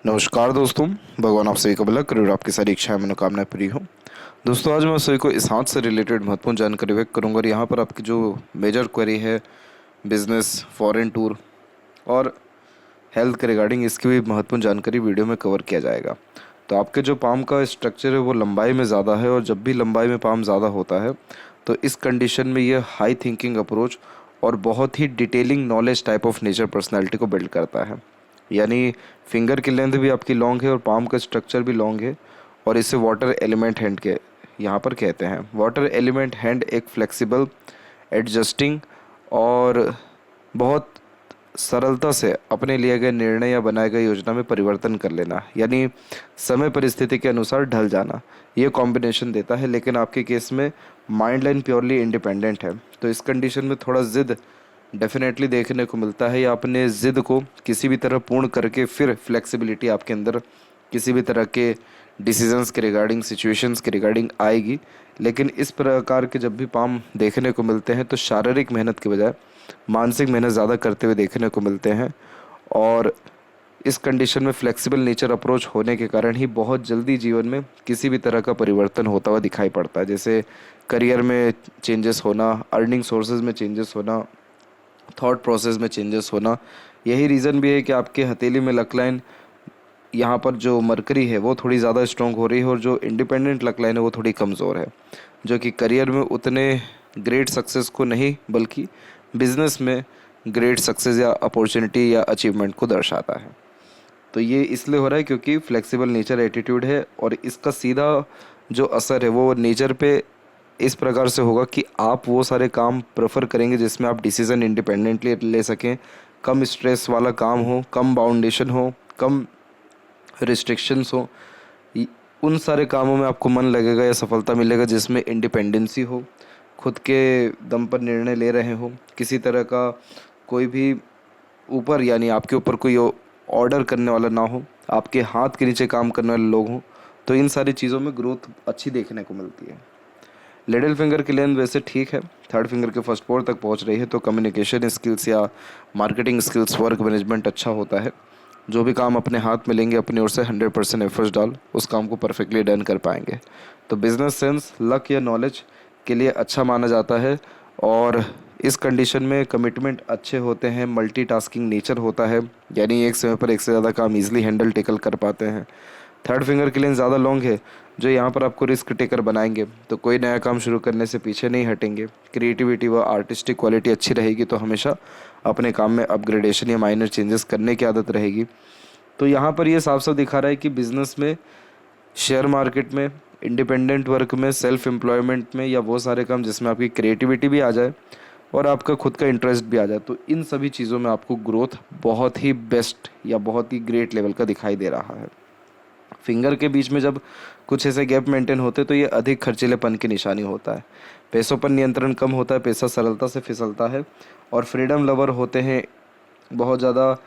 नमस्कार दोस्तों। भगवान आप सभी का भला करे और आपकी सारी इच्छाएं मनोकामनाएं पूरी हो। दोस्तों, आज मैं सभी को इस हाथ से रिलेटेड महत्वपूर्ण जानकारी व्यक्त करूंगा और यहाँ पर आपकी जो मेजर क्वेरी है बिजनेस, फॉरेन टूर और हेल्थ के रिगार्डिंग, इसकी भी महत्वपूर्ण जानकारी वीडियो में कवर किया जाएगा। तो आपके जो पाम का स्ट्रक्चर है वो लंबाई में ज़्यादा है, और जब भी लंबाई में पाम ज़्यादा होता है तो इस कंडीशन में ये हाई थिंकिंग अप्रोच और बहुत ही detailing knowledge type of nature personality को बिल्ड करता है। यानी फिंगर की लेंथ भी आपकी लॉन्ग है और पाम का स्ट्रक्चर भी लॉन्ग है, और इसे वाटर एलिमेंट हैंड के यहाँ पर कहते हैं। वाटर एलिमेंट हैंड एक फ्लेक्सिबल, एडजस्टिंग और बहुत सरलता से अपने लिए गए निर्णय या बनाए गए योजना में परिवर्तन कर लेना, यानी समय परिस्थिति के अनुसार ढल जाना, ये कॉम्बिनेशन देता है। लेकिन आपके केस में माइंड लाइन प्योरली इंडिपेंडेंट है, तो इस कंडीशन में थोड़ा जिद डेफिनेटली देखने को मिलता है, या अपने ज़िद को किसी भी तरह पूर्ण करके फिर फ्लेक्सिबिलिटी आपके अंदर किसी भी तरह के डिसीजंस के रिगार्डिंग, सिचुएशंस के रिगार्डिंग आएगी। लेकिन इस प्रकार के जब भी पाम देखने को मिलते हैं तो शारीरिक मेहनत के बजाय मानसिक मेहनत ज़्यादा करते हुए देखने को मिलते हैं, और इस कंडीशन में फ्लेक्सिबल नेचर अप्रोच होने के कारण ही बहुत जल्दी जीवन में किसी भी तरह का परिवर्तन होता हुआ दिखाई पड़ता है। जैसे करियर में चेंजेस होना, अर्निंग सोर्सेज में चेंजेस होना, थॉट प्रोसेस में चेंजेस होना। यही रीज़न भी है कि आपके हथेली में लक लाइन, यहाँ पर जो मरकरी है वो थोड़ी ज़्यादा स्ट्रॉन्ग हो रही है, और जो इंडिपेंडेंट लक लाइन है वो थोड़ी कमज़ोर है, जो कि करियर में उतने ग्रेट सक्सेस को नहीं बल्कि बिजनेस में ग्रेट सक्सेस या अपॉर्चुनिटी या अचीवमेंट को दर्शाता है। तो ये इसलिए हो रहा है क्योंकि फ्लेक्सिबल नेचर एटीट्यूड है, और इसका सीधा जो असर है वो नेचर पे इस प्रकार से होगा कि आप वो सारे काम प्रेफर करेंगे जिसमें आप डिसीज़न इंडिपेंडेंटली ले सकें, कम स्ट्रेस वाला काम हो, कम बाउंडेशन हो, कम रिस्ट्रिक्शंस हो। उन सारे कामों में आपको मन लगेगा या सफलता मिलेगा जिसमें इंडिपेंडेंसी हो, खुद के दम पर निर्णय ले रहे हो, किसी तरह का कोई भी ऊपर यानी आपके ऊपर कोई ऑर्डर करने वाला ना हो, आपके हाथ के नीचे काम करने वाले लोग हों। तो इन सारी चीज़ों में ग्रोथ अच्छी देखने को मिलती है। लिटिल फिंगर की लेंथ वैसे ठीक है, थर्ड फिंगर के फर्स्ट पोर तक पहुंच रही है, तो कम्युनिकेशन स्किल्स या मार्केटिंग स्किल्स, वर्क मैनेजमेंट अच्छा होता है। जो भी काम अपने हाथ में लेंगे अपनी ओर से 100% एफर्ट्स डाल उस काम को परफेक्टली डन कर पाएंगे। तो बिजनेस सेंस, लक या नॉलेज के लिए अच्छा माना जाता है, और इस कंडीशन में कमिटमेंट अच्छे होते हैं, मल्टीटास्किंग नेचर होता है, यानी एक समय पर एक से ज़्यादा काम ईजिली हैंडल टेकल कर पाते हैं। थर्ड फिंगर की लेंथ ज़्यादा लॉन्ग है, जो यहाँ पर आपको रिस्क टेकर बनाएंगे, तो कोई नया काम शुरू करने से पीछे नहीं हटेंगे। क्रिएटिविटी व आर्टिस्टिक क्वालिटी अच्छी रहेगी, तो हमेशा अपने काम में अपग्रेडेशन या माइनर चेंजेस करने की आदत रहेगी। तो यहाँ पर ये साफ साफ दिखा रहा है कि बिजनेस में, शेयर मार्केट में, इंडिपेंडेंट वर्क में, सेल्फ एम्प्लॉयमेंट में, या वो सारे काम जिसमें आपकी क्रिएटिविटी भी आ जाए और आपका खुद का इंटरेस्ट भी आ जाए, तो इन सभी चीज़ों में आपको ग्रोथ बहुत ही बेस्ट या बहुत ही ग्रेट लेवल का दिखाई दे रहा है। फिंगर के बीच में जब कुछ ऐसे गैप मेंटेन होते तो ये अधिक खर्चीलेपन की निशानी होता है। पैसों पर नियंत्रण कम होता है, पैसा सरलता से फिसलता है, और फ्रीडम लवर होते हैं बहुत ज़्यादा।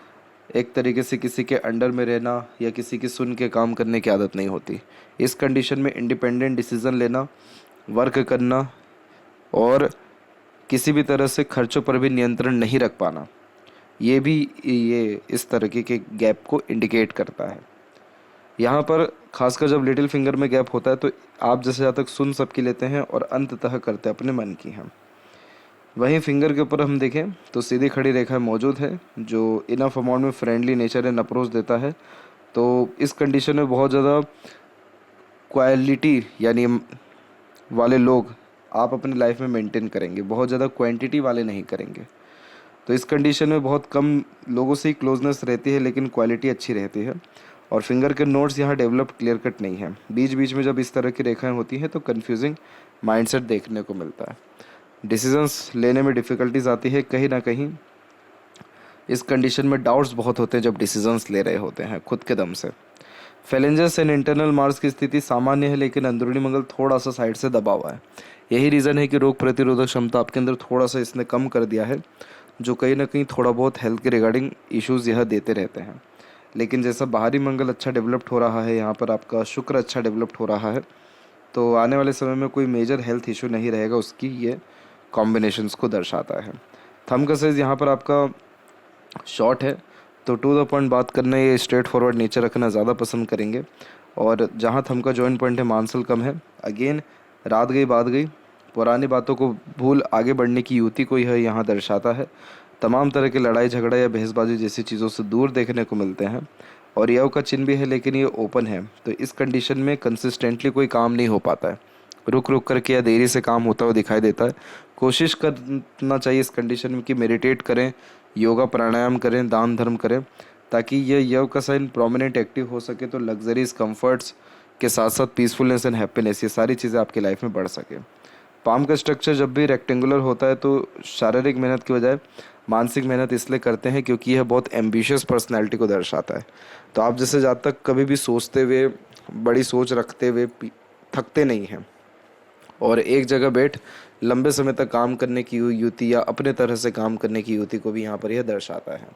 एक तरीके से किसी के अंडर में रहना या किसी की सुन के काम करने की आदत नहीं होती। इस कंडीशन में इंडिपेंडेंट डिसीज़न लेना, वर्क करना और किसी भी तरह से खर्चों पर भी नियंत्रण नहीं रख पाना, ये इस तरीके के गैप को इंडिकेट करता है। यहाँ पर खासकर जब लिटिल फिंगर में गैप होता है तो आप जैसे ज़्यादा तक सुन सबकी लेते हैं और अंततः करते अपने मन की हैं। वहीं फिंगर के ऊपर हम देखें तो सीधी खड़ी रेखा मौजूद है, जो इनफ अमाउंट में फ्रेंडली नेचर एंड अप्रोच देता है। तो इस कंडीशन में बहुत ज़्यादा क्वालिटी यानी वाले लोग आप अपनी लाइफ में मेंटेन करेंगे, बहुत ज़्यादा क्वांटिटी वाले नहीं करेंगे। तो इस कंडीशन में बहुत कम लोगों से ही क्लोजनेस रहती है, लेकिन क्वालिटी अच्छी रहती है। और फिंगर के नोट्स यहाँ डेवलप क्लियर कट नहीं है, बीच बीच में जब इस तरह की रेखाएं होती हैं तो कन्फ्यूजिंग माइंडसेट देखने को मिलता है। डिसीजंस लेने में डिफ़िकल्टीज आती है, कहीं ना कहीं इस कंडीशन में डाउट्स बहुत होते हैं जब डिसीजंस ले रहे होते हैं खुद के दम से। फेलेंजस एंड इंटरनल मार्स की स्थिति सामान्य है, लेकिन अंदरूनी मंगल थोड़ा सा साइड से दबा हुआ है। यही रीज़न है कि रोग प्रतिरोधक क्षमता आपके अंदर थोड़ा सा इसने कम कर दिया है, जो कहीं ना कहीं थोड़ा बहुत हेल्थ के रिगार्डिंग इश्यूज़ यह देते रहते हैं। लेकिन जैसा बाहरी मंगल अच्छा डेवलप्ड हो रहा है, यहाँ पर आपका शुक्र अच्छा डेवलप्ड हो रहा है, तो आने वाले समय में कोई मेजर हेल्थ इशू नहीं रहेगा, उसकी ये कॉम्बिनेशंस को दर्शाता है। थंब का साइज़ यहाँ पर आपका शॉर्ट है, तो टू द पॉइंट बात करना, ये स्ट्रेट फॉरवर्ड नेचर रखना ज़्यादा पसंद करेंगे। और जहाँ थम का जॉइंट पॉइंट है मानसल कम है। अगेन रात गई बात गई, पुरानी बातों को भूल आगे बढ़ने की युति को यह यहाँ दर्शाता है। तमाम तरह के लड़ाई झगड़ा या बहसबाजी जैसी चीज़ों से दूर देखने को मिलते हैं। और यव का चिन्ह भी है लेकिन ये ओपन है, तो इस कंडीशन में कंसिस्टेंटली कोई काम नहीं हो पाता है, रुक रुक करके या देरी से काम होता हुआ दिखाई देता है। कोशिश करना चाहिए इस कंडीशन में कि मेडिटेट करें, योगा प्राणायाम करें, दान धर्म करें, ताकि ये यव का साइन प्रोमिनेंट एक्टिव हो सके, तो लग्जरीज कंफर्ट्स के साथ साथ पीसफुलनेस एंड हैप्पीनेस, ये सारी चीज़ें आपकी लाइफ में बढ़ सके। पाम का स्ट्रक्चर जब भी रेक्टेंगुलर होता है तो शारीरिक मेहनत की बजाय मानसिक मेहनत इसलिए करते हैं क्योंकि यह बहुत एम्बिशियस पर्सनैलिटी को दर्शाता है। तो आप जैसे ज़्यादा तक कभी भी सोचते हुए, बड़ी सोच रखते हुए थकते नहीं हैं, और एक जगह बैठ लंबे समय तक काम करने की युति या अपने तरह से काम करने की युति को भी यहाँ पर यह दर्शाता है।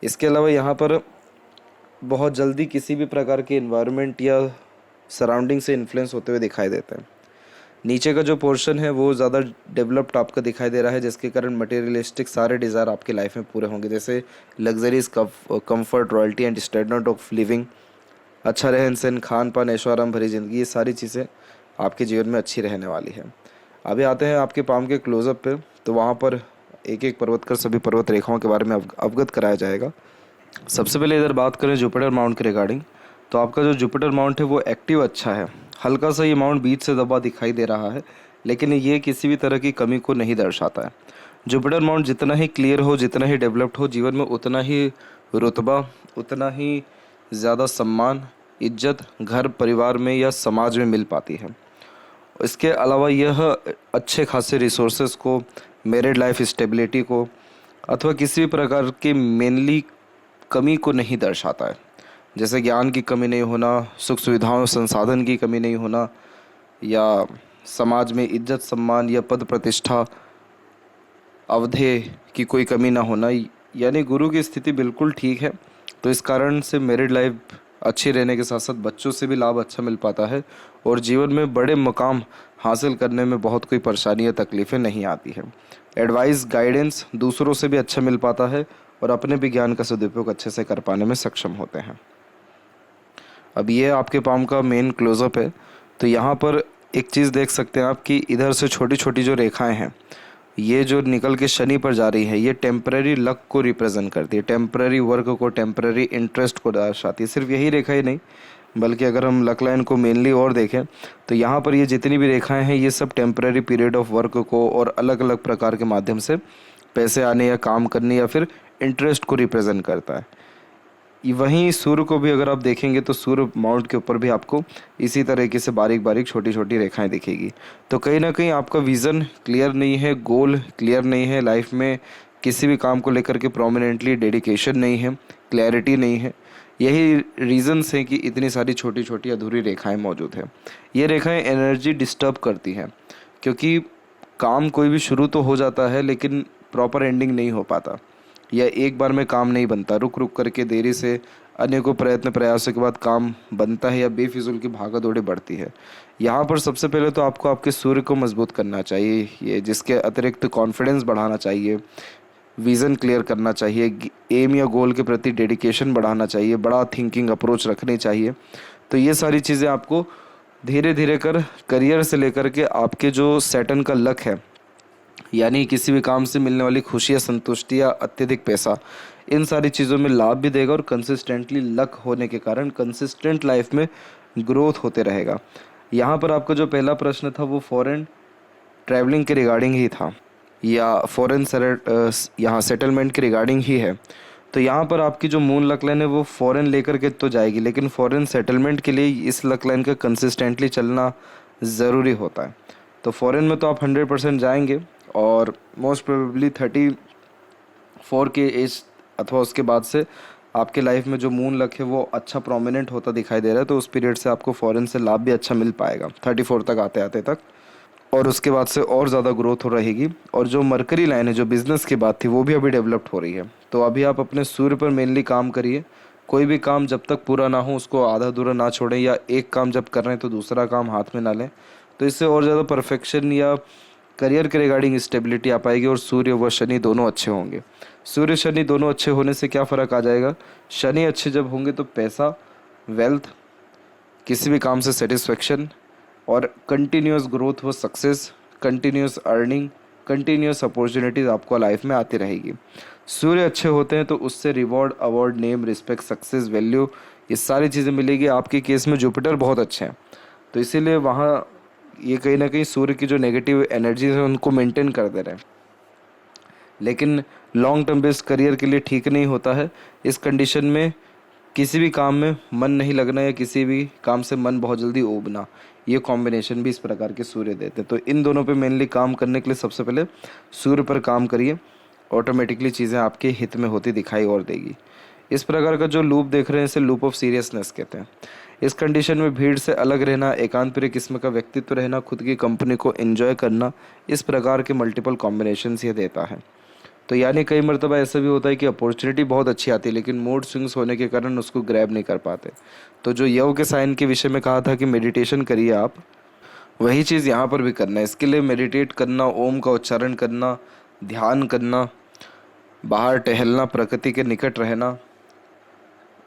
इसके अलावा यहाँ पर बहुत जल्दी किसी भी प्रकार के इन्वायरमेंट या सराउंडिंग से इन्फ्लुएंस होते हुए दिखाई देते हैं। नीचे का जो पोर्शन है वो ज़्यादा डेवलप्ड आपका दिखाई दे रहा है, जिसके कारण मटेरियलिस्टिक सारे डिज़ायर आपकी लाइफ में पूरे होंगे, जैसे luxuries, comfort, royalty and standard of living, अच्छा रहन सहन, खान पान, ऐशो आराम भरी ज़िंदगी, ये सारी चीज़ें आपके जीवन में अच्छी रहने वाली है। अभी आते हैं आपके पाम के क्लोजअप पे, तो वहाँ पर एक एक पर्वत कर सभी पर्वत रेखाओं के बारे में अवगत कराया जाएगा। सबसे पहले इधर बात करें जुपिटर माउंट के रिगार्डिंग, तो आपका जो जुपिटर माउंट है वो एक्टिव अच्छा है। हल्का सा ये माउंट बीच से दबा दिखाई दे रहा है, लेकिन ये किसी भी तरह की कमी को नहीं दर्शाता है। जुपिटर माउंट जितना ही क्लियर हो, जितना ही डेवलप्ड हो, जीवन में उतना ही रुतबा, उतना ही ज़्यादा सम्मान, इज्जत घर परिवार में या समाज में मिल पाती है। इसके अलावा यह अच्छे खासे रिसोर्सेज को, मैरिड लाइफ स्टेबिलिटी को, अथवा किसी भी प्रकार की मेनली कमी को नहीं दर्शाता है, जैसे ज्ञान की कमी नहीं होना, सुख सुविधाओं संसाधन की कमी नहीं होना, या समाज में इज्जत सम्मान या पद प्रतिष्ठा अवधि की कोई कमी ना होना। यानी गुरु की स्थिति बिल्कुल ठीक है, तो इस कारण से मैरिड लाइफ अच्छी रहने के साथ साथ बच्चों से भी लाभ अच्छा मिल पाता है, और जीवन में बड़े मकाम हासिल करने में बहुत कोई परेशानी या तकलीफ़ें नहीं आती है। एडवाइस, गाइडेंस दूसरों से भी अच्छा मिल पाता है, और अपने भी ज्ञान का सदुपयोग अच्छे से कर पाने में सक्षम होते हैं। अब ये आपके पाम का मेन क्लोजअप है, तो यहाँ पर एक चीज़ देख सकते हैं आप कि इधर से छोटी छोटी जो रेखाएं हैं, ये जो निकल के शनि पर जा रही है, ये टेम्पररी लक को रिप्रेजेंट करती है, टेम्पररी वर्क को, टेम्पररी इंटरेस्ट को दर्शाती है। सिर्फ यही रेखा ही नहीं, बल्कि अगर हम लक लाइन को मेनली और देखें तो यहाँ पर ये जितनी भी रेखाएं हैं, ये सब टेम्पररी पीरियड ऑफ वर्क को और अलग अलग प्रकार के माध्यम से पैसे आने या काम करने या फिर इंटरेस्ट को रिप्रेजेंट करता है। वहीं सूर्य को भी अगर आप देखेंगे तो सूर्य माउंट के ऊपर भी आपको इसी तरीके से बारीक बारीक छोटी छोटी रेखाएं दिखेगी। तो कहीं ना कहीं आपका विज़न क्लियर नहीं है, गोल क्लियर नहीं है, लाइफ में किसी भी काम को लेकर के प्रोमिनेंटली डेडिकेशन नहीं है, क्लैरिटी नहीं है। यही रीज़न्स हैं कि इतनी सारी छोटी छोटी अधूरी रेखाएं मौजूद हैं। ये रेखाएं एनर्जी डिस्टर्ब करती हैं, क्योंकि काम कोई भी शुरू तो हो जाता है लेकिन प्रॉपर एंडिंग नहीं हो पाता, या एक बार में काम नहीं बनता, रुक रुक करके देरी से अनेकों प्रयत्न प्रयासों के बाद काम बनता है, या बेफिजूल की भागा दौड़ी बढ़ती है। यहाँ पर सबसे पहले तो आपको आपके सूर्य को मजबूत करना चाहिए, ये जिसके अतिरिक्त कॉन्फिडेंस बढ़ाना चाहिए, विज़न क्लियर करना चाहिए, एम या गोल के प्रति डेडिकेशन बढ़ाना चाहिए, बड़ा थिंकिंग अप्रोच रखनी चाहिए। तो ये सारी चीज़ें आपको धीरे धीरे कर करियर से लेकर के आपके जो सैटर्न का लक है, यानी किसी भी काम से मिलने वाली खुशी या संतुष्टि या अत्यधिक पैसा, इन सारी चीज़ों में लाभ भी देगा, और कंसिस्टेंटली लक होने के कारण कंसिस्टेंट लाइफ में ग्रोथ होते रहेगा। यहाँ पर आपका जो पहला प्रश्न था वो फॉरेन ट्रैवलिंग के रिगार्डिंग ही था, या फॉरेन यहाँ सेटलमेंट के रिगार्डिंग ही है। तो यहाँ पर आपकी जो मून लक लाइन है वो फॉरेन लेकर के तो जाएगी, लेकिन फॉरेन सेटलमेंट के लिए इस लक लाइन का कंसिस्टेंटली चलना ज़रूरी होता है। तो फॉरेन में तो आप 100% जाएंगे, और मोस्ट प्रोबेबली 34 के एज अथवा उसके बाद से आपके लाइफ में जो मून लक है वो अच्छा प्रोमिनेंट होता दिखाई दे रहा है। तो उस पीरियड से आपको फॉरेन से लाभ भी अच्छा मिल पाएगा 34 तक आते आते तक, और उसके बाद से और ज़्यादा ग्रोथ हो रहेगी। और जो मरकरी लाइन है जो बिज़नेस की बात थी वो भी अभी डेवलप्ड हो रही है। तो अभी आप अपने सूर्य पर मेनली काम करिए, कोई भी काम जब तक पूरा ना हो उसको आधा अधूरा ना छोड़ें, या एक काम जब कर रहे हैं तो दूसरा काम हाथ में ना लें। तो इससे और ज़्यादा परफेक्शन या करियर के रिगार्डिंग स्टेबिलिटी आ पाएगी और सूर्य व शनि दोनों अच्छे होंगे। सूर्य शनि दोनों अच्छे होने से क्या फ़र्क आ जाएगा, शनि अच्छे जब होंगे तो पैसा, वेल्थ, किसी भी काम से सेटिस्फेक्शन और कंटिन्यूस ग्रोथ व success, continuous earning, continuous opportunities आपको लाइफ में आती रहेगी। सूर्य अच्छे होते हैं तो उससे reward, award, name, respect, success, value, ये सारी चीज़ें मिलेगी। आपके केस में जुपिटर बहुत अच्छे हैं तो इसीलिए वहाँ ये कहीं ना कहीं सूर्य की जो नेगेटिव एनर्जीज हैं उनको मेंटेन कर दे रहे हैं, लेकिन लॉन्ग टर्म बेस्ड करियर के लिए ठीक नहीं होता है। इस कंडीशन में किसी भी काम में मन नहीं लगना या किसी भी काम से मन बहुत जल्दी ऊबना, ये कॉम्बिनेशन भी इस प्रकार के सूर्य देते हैं। तो इन दोनों पे मेनली काम करने के लिए सबसे पहले सूर्य पर काम करिए, ऑटोमेटिकली चीज़ें आपके हित में होती दिखाई और देगी। इस प्रकार का जो लूप देख रहे हैं इसे लूप ऑफ सीरियसनेस कहते हैं। इस कंडीशन में भीड़ से अलग रहना, एकांत प्रिय किस्म का व्यक्तित्व रहना, खुद की कंपनी को एंजॉय करना, इस प्रकार के मल्टीपल कॉम्बिनेशंस ये देता है। तो यानी कई मरतबा ऐसा भी होता है कि अपॉर्चुनिटी बहुत अच्छी आती है लेकिन मूड स्विंग्स होने के कारण उसको ग्रैब नहीं कर पाते। तो जो यव के साइन के विषय में कहा था कि मेडिटेशन करिए आप, वही चीज़ यहाँ पर भी करना है। इसके लिए मेडिटेट करना, ओम का उच्चारण करना, ध्यान करना, बाहर टहलना, प्रकृति के निकट रहना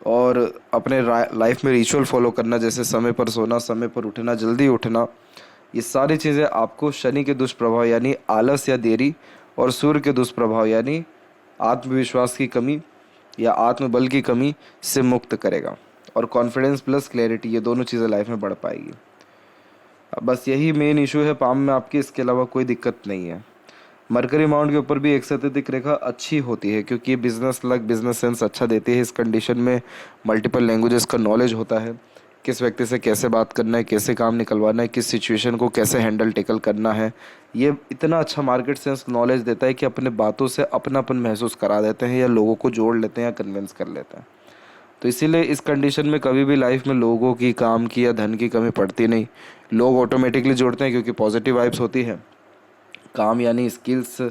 और अपने लाइफ में रिचुअल फॉलो करना, जैसे समय पर सोना, समय पर उठना, जल्दी उठना, ये सारी चीज़ें आपको शनि के दुष्प्रभाव यानी आलस या देरी और सूर्य के दुष्प्रभाव यानी आत्मविश्वास की कमी या आत्मबल की कमी से मुक्त करेगा और कॉन्फिडेंस प्लस क्लैरिटी, ये दोनों चीज़ें लाइफ में बढ़ पाएगी। अब बस यही मेन इशू है पाम में आपकी, इसके अलावा कोई दिक्कत नहीं है। मरकरी माउंट के ऊपर भी एक सतत रेखा अच्छी होती है क्योंकि ये बिजनेस लक, बिजनेस सेंस अच्छा देती है। इस कंडीशन में मल्टीपल लैंग्वेजेस का नॉलेज होता है, किस व्यक्ति से कैसे बात करना है, कैसे काम निकलवाना है, किस सिचुएशन को कैसे हैंडल टेकल करना है। ये इतना अच्छा मार्केट सेंस नॉलेज देता है कि अपने बातों से अपनापन महसूस करा देते हैं या लोगों को जोड़ लेते हैं या कन्विंस कर लेते हैं। तो इसीलिए इस कंडीशन में कभी भी लाइफ में लोगों की, काम की या धन की कमी पड़ती नहीं। लोग ऑटोमेटिकली जुड़ते हैं क्योंकि पॉजिटिव वाइब्स होती है। काम यानी स्किल्स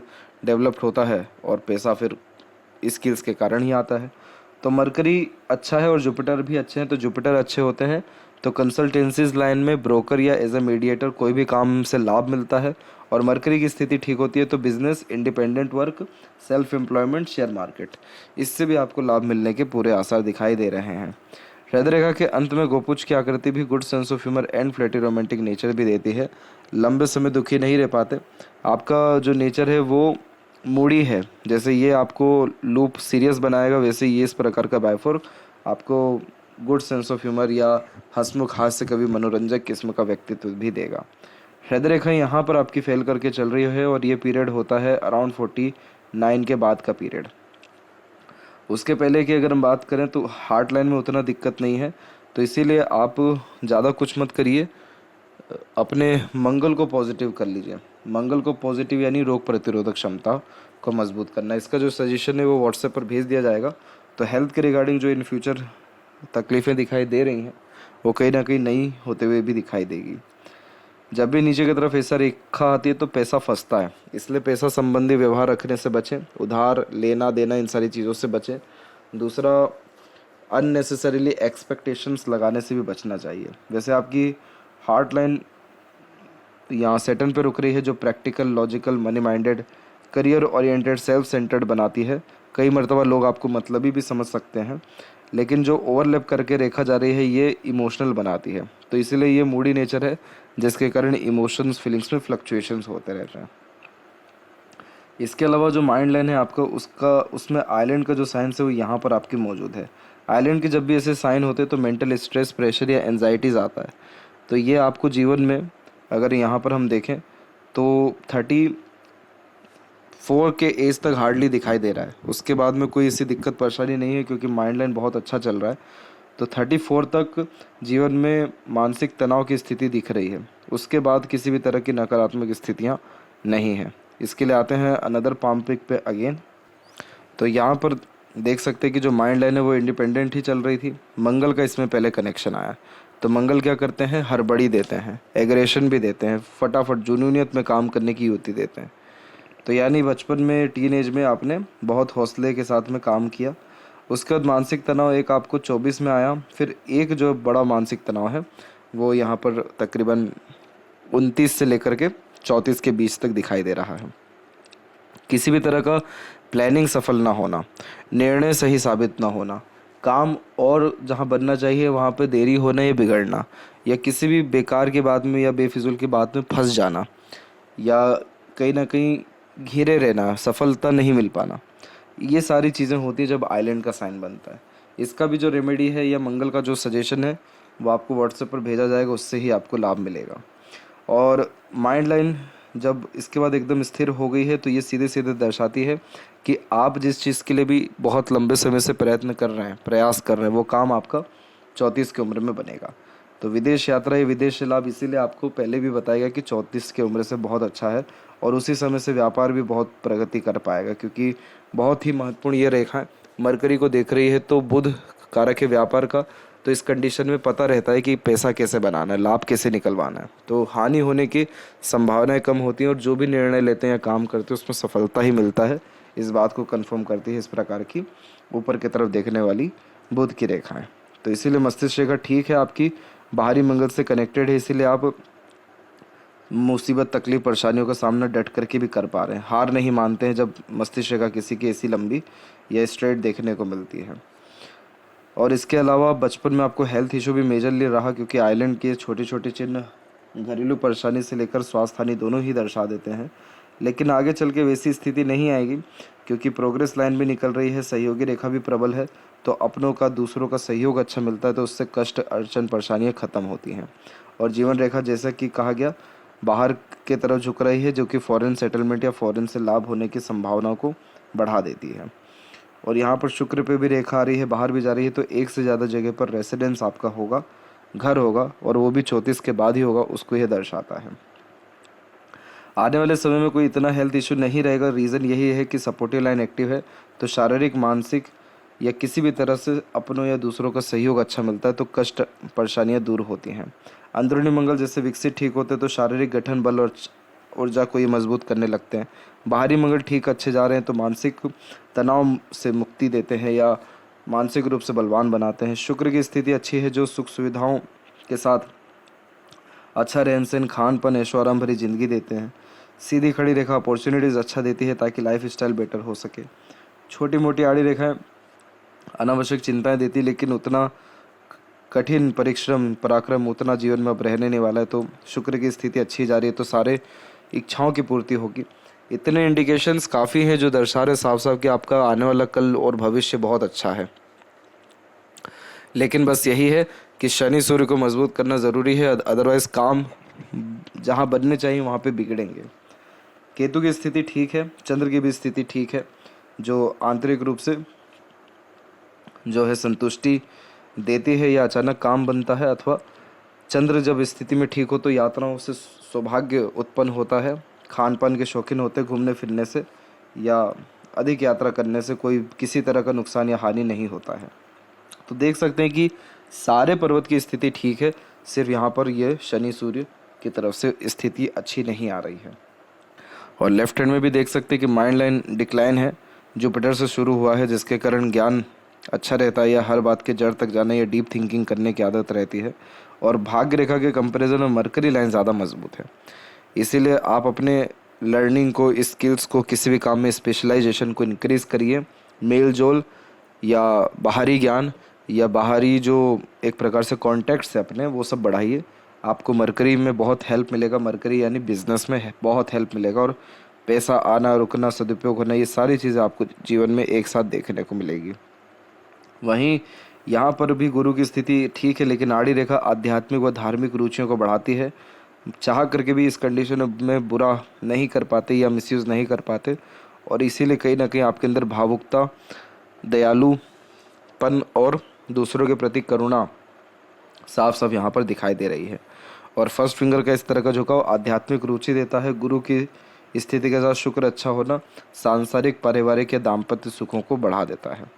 डेवलप्ड होता है और पैसा फिर स्किल्स के कारण ही आता है। तो मरकरी अच्छा है और जुपिटर भी अच्छे हैं। तो जुपिटर अच्छे होते हैं तो कंसल्टेंसीज लाइन में ब्रोकर या एज ए मीडिएटर कोई भी काम से लाभ मिलता है। और मरकरी की स्थिति ठीक होती है तो business, independent work, self employment, share market, इससे भी आपको लाभ मिलने के पूरे आसार दिखाई दे रहे हैं। हृदय रेखा के अंत में गोपुच की आकृति भी good sense of humour and flirty romantic nature भी देती है। लंबे समय दुखी नहीं रह पाते। आपका जो नेचर है वो मूडी है, जैसे ये आपको लूप सीरियस बनाएगा वैसे ये इस प्रकार का बायफोर आपको गुड सेंस ऑफ ह्यूमर या हंसमुख हास्य कभी मनोरंजक किस्म का व्यक्तित्व भी देगा। हृदय रेखा यहाँ पर आपकी फेल करके चल रही है और ये पीरियड होता है अराउंड 49 के बाद का पीरियड। उसके पहले की अगर हम बात करें तो हार्ट लाइन में उतना दिक्कत नहीं है। तो इसीलिए आप ज़्यादा कुछ मत करिए, अपने मंगल को पॉजिटिव कर लीजिए। मंगल को पॉजिटिव यानी रोग प्रतिरोधक क्षमता को मजबूत करना। इसका जो सजेशन है वो व्हाट्सएप पर भेज दिया जाएगा। तो हेल्थ के रिगार्डिंग जो इन फ्यूचर तकलीफ़ें दिखाई दे रही हैं वो कहीं ना कहीं नहीं होते हुए भी दिखाई देगी। जब भी नीचे की तरफ ऐसा रेखा आती है तो पैसा फंसता है, इसलिए पैसा संबंधी व्यवहार रखने से बचें, उधार लेना देना इन सारी चीज़ों से बचें। दूसरा, अननेसेसरीली एक्सपेक्टेशंस लगाने से भी बचना चाहिए। वैसे आपकी हार्ट लाइन यहाँ सेटन पे रुक रही है जो practical, logical, money minded, career oriented, self centred बनाती है। कई मरतबा लोग आपको मतलबी भी समझ सकते हैं, लेकिन जो ओवरलैप करके रेखा जा रही है ये इमोशनल बनाती है। तो इसीलिए ये मूडी नेचर है जिसके कारण इमोशंस, फीलिंग्स में फ्लक्चुएशंस होते रहते हैं। इसके अलावा जो माइंड लाइन है आपका, उसमें आइलैंड का जो साइंस है वो यहाँ पर आपके मौजूद है। आइलैंड के जब भी ऐसे साइन होते हैं तो मेंटल स्ट्रेस, प्रेशर या एनजाइटीज़ आता है। तो ये आपको जीवन में अगर यहाँ पर हम देखें तो 34 के एज तक हार्डली दिखाई दे रहा है। उसके बाद में कोई ऐसी दिक्कत परेशानी नहीं है क्योंकि माइंड लाइन बहुत अच्छा चल रहा है। तो 34 तक जीवन में मानसिक तनाव की स्थिति दिख रही है। उसके बाद किसी भी तरह की नकारात्मक स्थितियाँ नहीं हैं। इसके लिए आते हैं अनदर पाम पिक पे अगेन। तो यहाँ पर देख सकते हैं कि जो माइंड लाइन है वो इंडिपेंडेंट ही चल रही थी। मंगल का इसमें पहले कनेक्शन आया। तो मंगल क्या करते हैं, हड़बड़ी देते हैं, एग्रेशन भी देते हैं, फटाफट जुनूनियत में काम करने की युक्ति देते हैं। तो यानी बचपन में, टीन एज में आपने बहुत हौसले के साथ में काम किया। उसके बाद मानसिक तनाव एक आपको 24 में आया। फिर एक जो बड़ा मानसिक तनाव है वो यहाँ पर तकरीबन 29 से लेकर के 34 के बीच तक दिखाई दे रहा है। किसी भी तरह का प्लानिंग सफल ना होना, निर्णय सही साबित ना होना, काम और जहाँ बनना चाहिए वहाँ पे देरी होना या बिगड़ना, या किसी भी बेकार की बात में या बेफिजूल की बात में फंस जाना, या कहीं ना कहीं घिरे रहना, सफलता नहीं मिल पाना, ये सारी चीज़ें होती है जब आइलैंड का साइन बनता है। इसका भी जो रेमेडी है या मंगल का जो सजेशन है वो आपको व्हाट्सएप पर भेजा जाएगा, उससे ही आपको लाभ मिलेगा। और माइंड लाइन जब इसके बाद एकदम स्थिर हो गई है तो ये सीधे सीधे दर्शाती है कि आप जिस चीज़ के लिए भी बहुत लंबे समय से प्रयत्न कर रहे हैं, प्रयास कर रहे हैं, वो काम आपका 34 की उम्र में बनेगा। तो विदेश यात्रा या विदेश लाभ इसीलिए आपको पहले भी बताएगा कि 34 की उम्र से बहुत अच्छा है, और उसी समय से व्यापार भी बहुत प्रगति कर पाएगा, क्योंकि बहुत ही महत्वपूर्ण ये रेखा मरकरी को देख रही है। तो बुध कारक है व्यापार का, तो इस कंडीशन में पता रहता है कि पैसा कैसे बनाना है, लाभ कैसे निकलवाना है, तो हानि होने की संभावनाएं कम होती हैं, और जो भी निर्णय लेते हैं या काम करते हैं उसमें सफलता ही मिलता है। इस बात को कंफर्म करती है इस प्रकार की ऊपर की तरफ देखने वाली बुध की रेखाएं। तो इसीलिए मस्तिष्क रेखा ठीक है, आपकी बाहरी मंगल से कनेक्टेड है, इसीलिए आप मुसीबत, तकलीफ, परेशानियों का सामना डट करके भी कर पा रहे हैं, हार नहीं मानते हैं जब मस्तिष्क रेखा किसी की ऐसी लंबी या स्ट्रेट देखने को मिलती है। और इसके अलावा बचपन में आपको हेल्थ इशू भी मेजरली रहा, क्योंकि आइलैंड के छोटे छोटे चिन्ह घरेलू परेशानी से लेकर स्वास्थ्य हानि दोनों ही दर्शा देते हैं। लेकिन आगे चल के वैसी स्थिति नहीं आएगी, क्योंकि प्रोग्रेस लाइन भी निकल रही है, सहयोगी रेखा भी प्रबल है, तो अपनों का, दूसरों का सहयोग अच्छा मिलता है, तो उससे कष्ट, अड़चन, परेशानियाँ ख़त्म होती हैं। और जीवन रेखा जैसा कि कहा गया बाहर के तरफ झुक रही है, जो कि फॉरेन सेटलमेंट या फॉरेन से लाभ होने की संभावनाओं को बढ़ा देती है। और यहाँ पर शुक्र पे भी रेखा आ रही है, बाहर भी जा रही है, तो एक से ज़्यादा जगह पर रेसिडेंस आपका होगा, घर होगा, और वो भी 34 के बाद ही होगा, उसको यह दर्शाता है। आने वाले समय में कोई इतना हेल्थ इशू नहीं रहेगा। रीज़न यही है कि सपोर्टिव लाइन एक्टिव है, तो शारीरिक, मानसिक या किसी भी तरह से अपनों या दूसरों का सहयोग अच्छा मिलता है, तो कष्ट, परेशानियाँ दूर होती हैं। अंदरूनी मंगल जैसे विकसित ठीक होते हैं तो शारीरिक गठन, बल और ऊर्जा को ये मजबूत करने लगते हैं। बाहरी मंगल ठीक अच्छे जा रहे हैं तो मानसिक तनाव से मुक्ति देते हैं या मानसिक रूप से बलवान बनाते हैं। शुक्र की स्थिति अच्छी है, जो सुख सुविधाओं के साथ अच्छा रहन सहन, खान पान, ऐशो आराम भरी जिंदगी देते हैं। सीधी खड़ी रेखा अपॉर्चुनिटीज़ अच्छा देती है ताकि लाइफ स्टाइल बेटर हो सके। छोटी मोटी आड़ी रेखाएं अनावश्यक चिंताएं देती, लेकिन उतना कठिन परिश्रम, पराक्रम उतना जीवन में अब रहने नहीं वाला है। तो शुक्र की स्थिति अच्छी जा रही है, तो सारे इच्छाओं की पूर्ति होगी। इतने इंडिकेशंस काफ़ी हैं जो दर्शा रहे साफ साफ कि आपका आने वाला कल और भविष्य बहुत अच्छा है। लेकिन बस यही है कि शनि सूर्य को मजबूत करना ज़रूरी है, अदरवाइज़ काम जहाँ बनने चाहिए वहाँ पे बिगड़ेंगे। केतु की स्थिति ठीक है, चंद्र की भी स्थिति ठीक है, जो आंतरिक रूप से जो है संतुष्टि देती है या अचानक काम बनता है, अथवा चंद्र जब स्थिति में ठीक हो तो यात्राओं से सौभाग्य उत्पन्न होता है। खान पान के शौकीन होते, घूमने फिरने से या अधिक यात्रा करने से कोई किसी तरह का नुकसान या हानि नहीं होता है। तो देख सकते हैं कि सारे पर्वत की स्थिति ठीक है, सिर्फ यहाँ पर यह शनि सूर्य की तरफ से स्थिति अच्छी नहीं आ रही है। और लेफ्ट हैंड में भी देख सकते हैं कि माइंड लाइन डिक्लाइन है, जुपिटर से शुरू हुआ है, जिसके कारण ज्ञान अच्छा रहता है या हर बात के जड़ तक जाने या डीप थिंकिंग करने की आदत रहती है। और भाग्य रेखा के कंपैरिजन में मरकरी लाइन ज़्यादा मजबूत है, इसीलिए आप अपने लर्निंग को, स्किल्स को, किसी भी काम में स्पेशलाइजेशन को इंक्रीज़ करिए। मेल जोल या बाहरी ज्ञान या बाहरी जो एक प्रकार से कॉन्टैक्ट्स है अपने, वो सब बढ़ाइए। आपको मरकरी में बहुत हेल्प मिलेगा, मरकरी यानी बिजनेस में बहुत हेल्प मिलेगा, और पैसा आना, रुकना, सदुपयोग होना, ये सारी चीज़ें आपको जीवन में एक साथ देखने को मिलेगी। वहीं यहाँ पर भी गुरु की स्थिति ठीक है, लेकिन आड़ी रेखा आध्यात्मिक व धार्मिक रुचियों को बढ़ाती है। चाह करके भी इस कंडीशन में बुरा नहीं कर पाते या मिसयूज़ नहीं कर पाते, और इसीलिए कहीं ना कहीं आपके अंदर भावुकता, दयालुपन और दूसरों के प्रति करुणा साफ साफ यहाँ पर दिखाई दे रही है। और फर्स्ट फिंगर का इस तरह का झुकाव आध्यात्मिक रुचि देता है। गुरु की स्थिति के साथ शुक्र अच्छा होना सांसारिक, पारिवारिक या दाम्पत्य सुखों को बढ़ा देता है।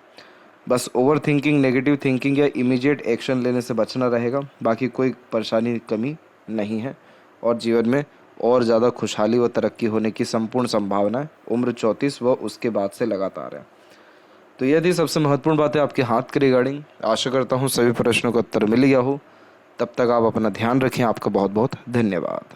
बस ओवर थिंकिंग, नेगेटिव थिंकिंग या इमीडिएट एक्शन लेने से बचना रहेगा। बाकी कोई परेशानी, कमी नहीं है, और जीवन में और ज़्यादा खुशहाली व तरक्की होने की संपूर्ण संभावना है। उम्र 34 व उसके बाद से लगातार है। तो यह थी सबसे महत्वपूर्ण बातें आपके हाथ के रिगार्डिंग। आशा करता हूँ सभी प्रश्नों का उत्तर मिल गया हो। तब तक आप अपना ध्यान रखें। आपका बहुत बहुत धन्यवाद।